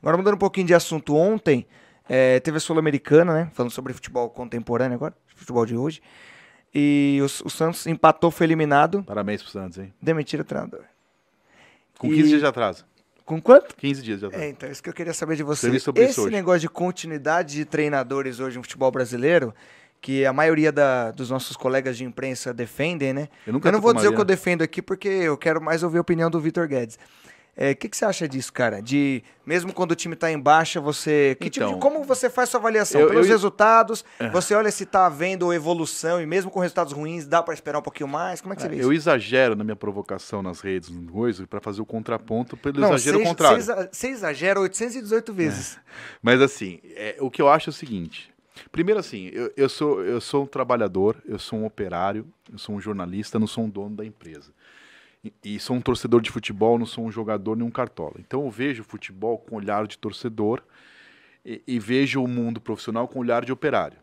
Agora, mudando um pouquinho de assunto, ontem teve a Sul-Americana, né? Falando sobre futebol contemporâneo agora, futebol de hoje. E o Santos empatou, foi eliminado. Parabéns pro Santos, hein? Demitiram o treinador. Com 15 dias de atraso. Com quanto? 15 dias de atraso. Então, isso que eu queria saber de você. Escrevi sobre isso Esse hoje. negócio de continuidade de treinadores hoje no futebol brasileiro, que a maioria dos nossos colegas de imprensa defendem, né? Eu não vou dizer o que eu defendo aqui, porque eu quero mais ouvir a opinião do Vitor Guedes. O que você acha disso, cara? De mesmo quando o time tá em baixa, você... como você faz sua avaliação? Pelos resultados, você olha se tá havendo evolução, e mesmo com resultados ruins, dá para esperar um pouquinho mais? Como é que você vê isso? Eu exagero na minha provocação nas redes, para fazer o contraponto pelo exagero contrário. Você exagera 818 vezes. Mas assim, o que eu acho é o seguinte... Primeiro assim, eu sou um trabalhador, eu sou um operário, eu sou um jornalista, não sou um dono da empresa. E sou um torcedor de futebol, não sou um jogador nem um cartola. Então eu vejo o futebol com olhar de torcedor e vejo o mundo profissional com olhar de operário.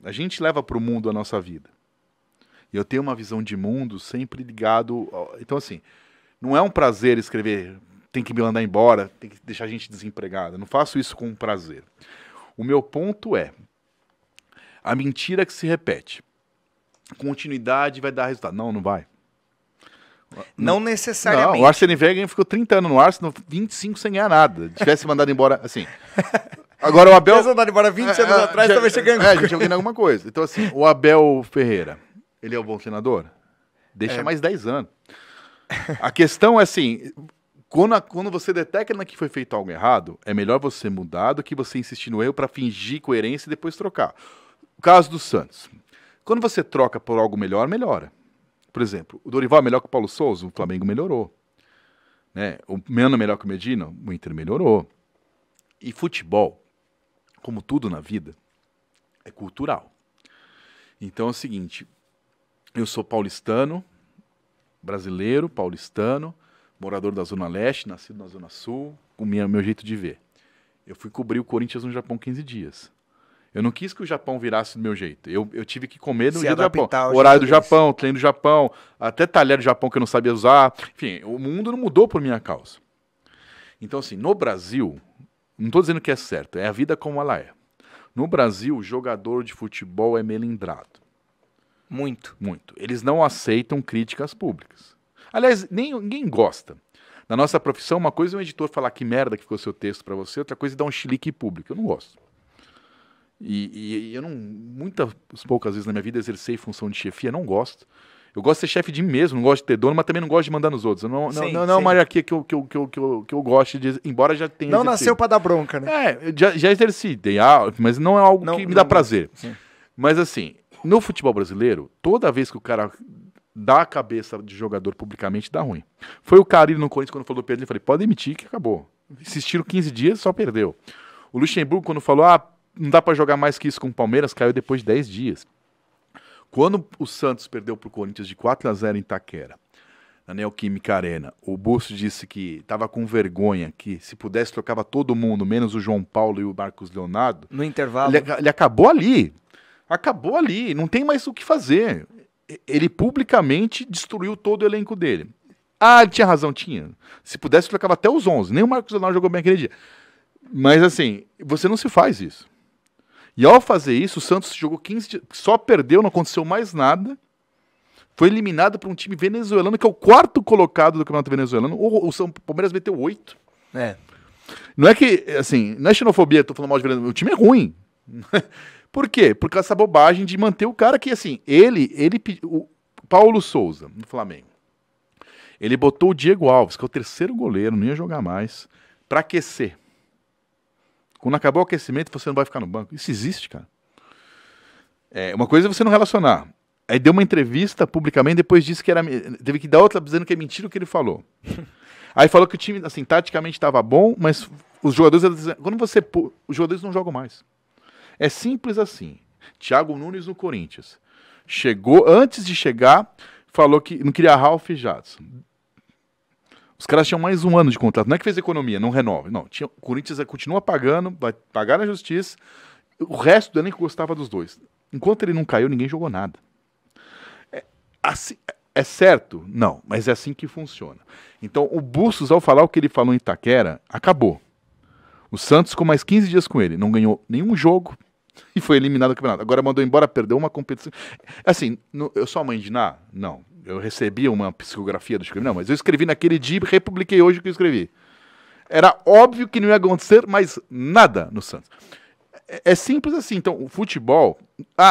A gente leva para o mundo a nossa vida. E eu tenho uma visão de mundo sempre ligado... Então assim, não é um prazer escrever, tem que me mandar embora, tem que deixar a gente desempregada. Eu não faço isso com prazer. O meu ponto é, a mentira que se repete. Continuidade vai dar resultado. Não vai. Não necessariamente. Não, o Arsene Wenger ficou 30 anos no Arsenal, 25 sem ganhar nada. Se tivesse mandado embora, assim... Agora o Abel... Se tivesse mandado embora 20 anos atrás, talvez chegue a gente ganhando alguma coisa. Então assim, o Abel Ferreira, ele é um bom treinador? Deixa mais 10 anos. A questão é assim... Quando você detecta que foi feito algo errado, é melhor você mudar do que você insistir no erro para fingir coerência e depois trocar. O caso do Santos. Quando você troca por algo melhor, melhora. Por exemplo, o Dorival é melhor que o Paulo Souza, o Flamengo melhorou. Né? O Mano é melhor que o Medina, o Inter melhorou. E futebol, como tudo na vida, é cultural. Então é o seguinte, eu sou paulistano, brasileiro, paulistano, morador da Zona Leste, nascido na Zona Sul, com o meu jeito de ver. Eu fui cobrir o Corinthians no Japão 15 dias. Eu não quis que o Japão virasse do meu jeito. Eu tive que comer no dia do Japão. O horário do Japão, treino do Japão, até talher do Japão que eu não sabia usar. Enfim, o mundo não mudou por minha causa. Então, assim, no Brasil, não estou dizendo que é certo, é a vida como ela é. No Brasil, o jogador de futebol é melindrado. Muito. Muito. Eles não aceitam críticas públicas. Aliás, ninguém gosta. Na nossa profissão, uma coisa é um editor falar que merda que ficou seu texto para você, outra coisa é dar um chilique público. Eu não gosto. E eu não, poucas vezes na minha vida, exercei função de chefia, não gosto. Eu gosto de ser chefe de mim mesmo, não gosto de ter dono, mas também não gosto de mandar nos outros. Não é uma hierarquia que eu gosto de, embora já tenha exercido. Nasceu para dar bronca, né? Já exerci, mas não é algo que me dá prazer. Sim. Mas assim, no futebol brasileiro, toda vez que o cara dá a cabeça de jogador publicamente, dá ruim. Foi o Carille no Corinthians, quando falou Pedro, ele falei, pode demitir que acabou. Insistiram 15 dias, só perdeu. O Luxemburgo, quando falou, não dá para jogar mais que isso com o Palmeiras, caiu depois de 10 dias. Quando o Santos perdeu para o Corinthians de 4-0 em Itaquera, na Neoquímica Arena, o Busto disse que estava com vergonha, que se pudesse trocava todo mundo, menos o João Paulo e o Marcos Leonardo. No intervalo. Ele acabou ali. Acabou ali. Não tem mais o que fazer. Ele publicamente destruiu todo o elenco dele. Ele tinha razão? Tinha. Se pudesse, trocava até os 11. Nem o Marcos Leonardo jogou bem aquele dia. Mas assim, você não se faz isso. E ao fazer isso, o Santos jogou 15 dias, só perdeu, não aconteceu mais nada. Foi eliminado por um time venezuelano, que é o quarto colocado do campeonato venezuelano. O Palmeiras meteu 8. Não é que, assim, não é xenofobia, tô falando mal de venezuelano. O time é ruim. Por quê? Por causa dessa bobagem de manter o cara que, assim, o Paulo Souza, no Flamengo, ele botou o Diego Alves, que é o terceiro goleiro, não ia jogar mais, pra aquecer. Quando acabou o aquecimento, você não vai ficar no banco. Isso existe, cara. Uma coisa é você não relacionar. Aí deu uma entrevista publicamente, depois disse que teve que dar outra dizendo que é mentira o que ele falou. Aí falou que o time, assim, taticamente estava bom, mas os jogadores, os jogadores não jogam mais. É simples assim. Thiago Nunes no Corinthians. Chegou, antes de chegar, falou que não queria Ralf Jadson. Os caras tinham mais um ano de contrato. Não é que fez economia, não renova. Não, o Corinthians continua pagando, vai pagar na justiça. O resto do elenco gostava dos dois. Enquanto ele não caiu, ninguém jogou nada. É certo? Não, mas é assim que funciona. Então, o Bustos, ao falar o que ele falou em Itaquera, acabou. O Santos ficou mais 15 dias com ele, não ganhou nenhum jogo e foi eliminado do campeonato. Agora mandou embora, perdeu uma competição. Assim, eu sou a mãe de Ná? Não. Eu recebi uma psicografia do escrevi, não, mas eu escrevi naquele dia e republiquei hoje o que eu escrevi. Era óbvio que não ia acontecer mais nada no Santos. É simples assim. Então, o futebol...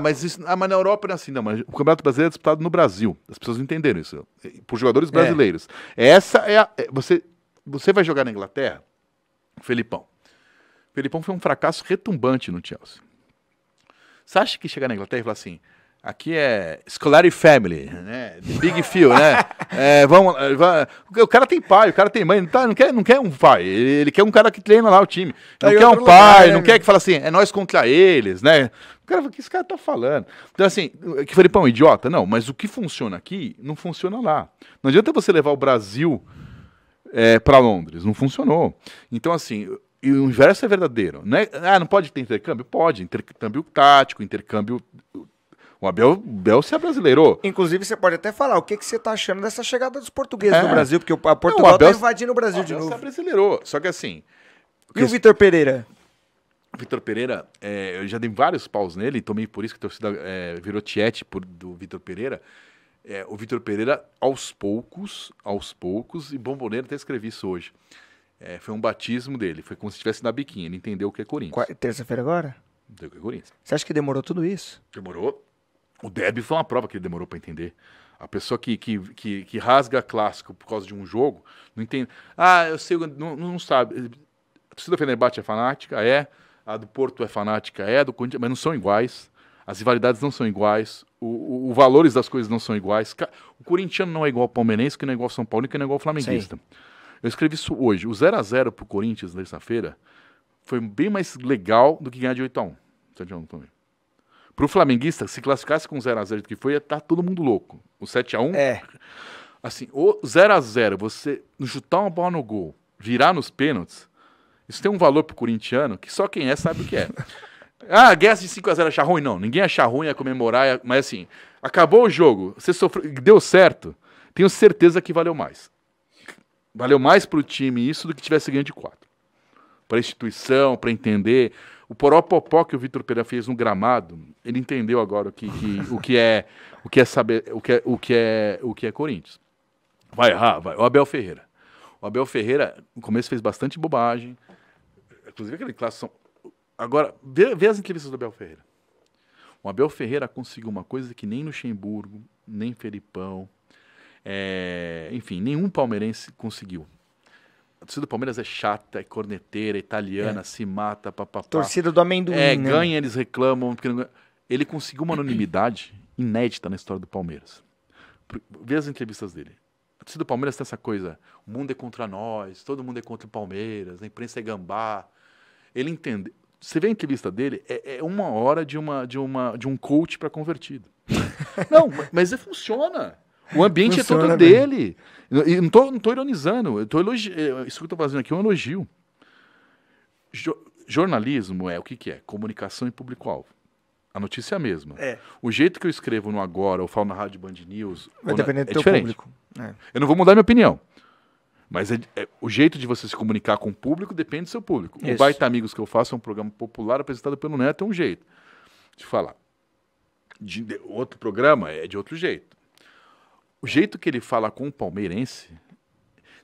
mas na Europa não é assim. Não, mas o Campeonato Brasileiro é disputado no Brasil. As pessoas não entenderam isso. Por jogadores brasileiros. Essa é a... Você vai jogar na Inglaterra? Felipão foi um fracasso retumbante no Chelsea. Você acha que chegar na Inglaterra e falar assim... Aqui é Scolari Family, né? Big Phil, né? O cara tem pai, o cara tem mãe, não quer um pai, ele quer um cara que treina lá o time. Não quer um pai, não quer que fale assim, é nós contra eles, né? O cara fala, o que esse cara tá falando? Então assim, que Felipão, idiota? Não, mas o que funciona aqui, não funciona lá. Não adianta você levar o Brasil para Londres, não funcionou. Então assim... E o inverso é verdadeiro. Não pode ter intercâmbio? Pode, intercâmbio tático, intercâmbio... O Abel se abrasileirou. Inclusive, você pode até falar o que você está achando dessa chegada dos portugueses no Brasil, porque a Portugal está invadindo o Brasil de novo. O Abel se abrasileirou. Só que assim... E o Vitor Pereira? O Vitor Pereira, eu já dei vários paus nele, tomei por isso que a torcida virou tiete do Vitor Pereira. O Vitor Pereira, aos poucos, e Bomboneiro até escrevi isso hoje. Foi um batismo dele, foi como se estivesse na biquinha, ele entendeu o que é Corinthians. Terça-feira agora? Entendeu o que é Corinthians. Você acha que demorou tudo isso? Demorou. O derby foi uma prova que ele demorou para entender. A pessoa que rasga clássico por causa de um jogo, não entende. Eu sei, não sabe. A torcida do Fenerbahçe é fanática, a do Porto é fanática, a do Corinthians, mas não são iguais. As rivalidades não são iguais, os valores das coisas não são iguais. O corintiano não é igual ao palmeirense, que não é igual ao São Paulo, que não é igual ao flamenguista. Sim. Eu escrevi isso hoje. O 0x0 pro Corinthians, na terça-feira, foi bem mais legal do que ganhar de 8x1. 7x1 também. Pro flamenguista, se classificasse com 0x0 do que foi, ia estar todo mundo louco. O 7x1... Assim, o 0x0, você chutar uma bola no gol, virar nos pênaltis, isso tem um valor pro corintiano que só quem sabe o que é. Guerra de 5x0 achar ruim? Não, ninguém achar ruim, ia comemorar, mas assim, acabou o jogo, você sofreu, deu certo, tenho certeza que valeu mais. Valeu mais pro time isso do que tivesse ganho de 4. Pra instituição, pra entender... O poropopó que o Vitor Pereira fez no gramado, ele entendeu agora o que é Corinthians. Vai errar, vai. O Abel Ferreira. No começo fez bastante bobagem. Inclusive aquele clássico. Agora, vê as entrevistas do Abel Ferreira. O Abel Ferreira conseguiu uma coisa que nem Luxemburgo, nem Felipão, enfim, nenhum palmeirense conseguiu. A torcida do Palmeiras é chata, é corneteira, é italiana, se mata, papapá. Torcida do amendoim, né? Ganha, eles reclamam. Ele conseguiu uma anonimidade inédita na história do Palmeiras. Vê as entrevistas dele. A torcida do Palmeiras tem essa coisa, o mundo é contra nós, todo mundo é contra o Palmeiras, a imprensa é gambá. Ele entende. Você vê a entrevista dele, é 1 hora de um coach para convertido. Não, mas funciona. O ambiente funciona, é todo dele. Eu não tô ironizando. Isso que eu estou fazendo aqui é um elogio. Jornalismo o que é? Comunicação e público-alvo. A notícia é a mesma. O jeito que eu escrevo no Agora, ou falo na Rádio Band News... Vai depender do teu público. Eu não vou mudar minha opinião. Mas o jeito de você se comunicar com o público depende do seu público. Isso. O Baita Amigos que eu faço é um programa popular apresentado pelo Neto, é um jeito de falar. Outro programa é de outro jeito. O jeito que ele fala com o palmeirense,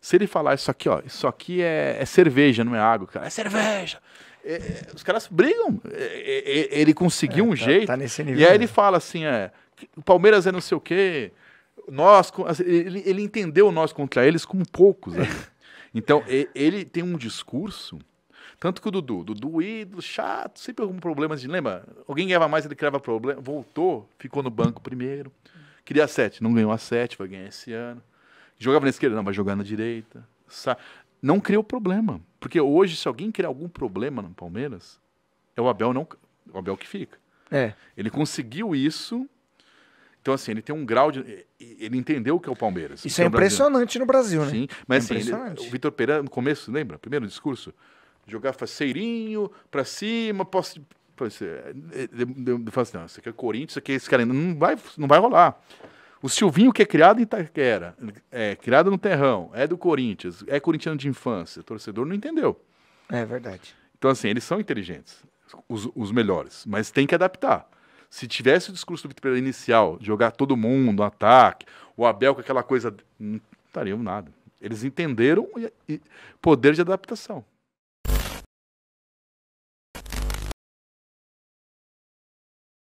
se ele falar isso aqui é cerveja, não é água, cara, é cerveja. Os caras brigam. Ele conseguiu um jeito. Tá nesse nível, e aí ele fala assim, o Palmeiras é não sei o quê. Ele entendeu nós contra eles como poucos. Né? Então, ele tem um discurso. Tanto que o Dudu ídolo, chato, sempre com problemas de... Lembra? Alguém ganhava mais, ele criava problema. Voltou, ficou no banco primeiro. Queria 7, não ganhou a 7, vai ganhar esse ano. Jogava na esquerda, não, vai jogar na direita. Não criou problema. Porque hoje, se alguém criar algum problema no Palmeiras, é o Abel que fica. Ele conseguiu isso. Então, assim, ele tem um grau de... Ele entendeu o que é o Palmeiras. Isso é impressionante no Brasil, né? Sim, mas assim, o Vitor Pereira, no começo, lembra? Primeiro discurso, jogar faceirinho, pra cima, posse... Ele fala assim, não, isso aqui é Corinthians, isso aqui é esse cara, não vai rolar. O Silvinho, que é criado em Itaquera, criado no Terrão, é do Corinthians, é corintiano de infância, torcedor não entendeu. É verdade. Então, assim, eles são inteligentes, os melhores, mas tem que adaptar. Se tivesse o discurso do Vitor Pereira inicial, jogar todo mundo no ataque, o Abel com aquela coisa, não estariam nada. Eles entenderam poder de adaptação.